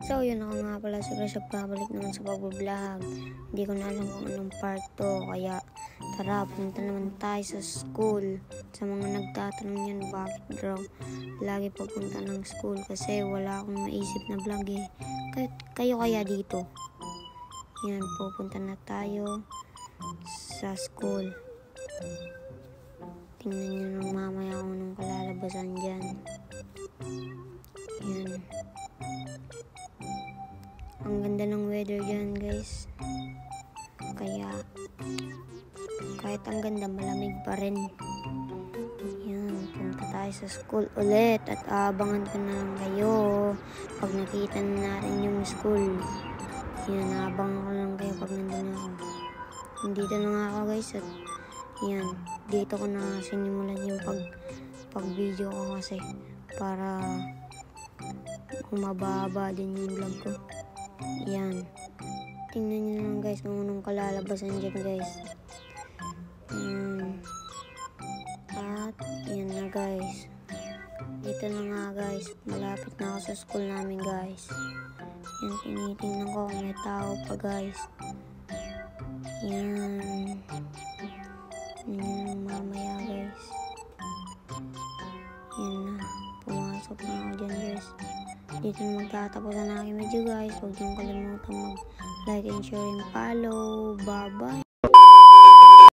So, yun ako nga pala si Chris, pagbabalik naman sa pag-vlog. Hindi ko na alam kung anong part to, kaya tara, punta naman tayo sa school. Sa mga nagtatanong yan, bakit daw lagi papunta ng school? Kasi wala akong maisip na vlog eh. Kayo kaya dito? Yan, pupunta na tayo sa school. Tingnan nyo nung mamaya kung anong kalalabasan dyan. Yan. Ang ganda ng weather dyan, guys. Kaya, kahit ang ganda, malamig pa rin. Yan, punta tayo sa school ulit. At abangan ko na lang kayo pag nakita na natin yung school. Yan, abangan ko lang kayo pag nandun ako. Nandito na nga ako, guys. At yan, dito ko na sinimulan yung pag-video ko kasi para humaba din yung vlog ko. Yan. Tingnan nyo naman, guys, kung anong kalalabasan dyan, guys. At yan na, guys. Dito na nga, guys. Malapit na ako sa school namin, guys. Yan, tinitingnan ko kung may tao pa, guys. Yan. Yan mamaya, guys. Yan na. Pumasok na ako dyan, guys. Dito na magtatapos ang aking video, guys. Huwag niyong kalimutan mag-like and share and follow. Bye-bye.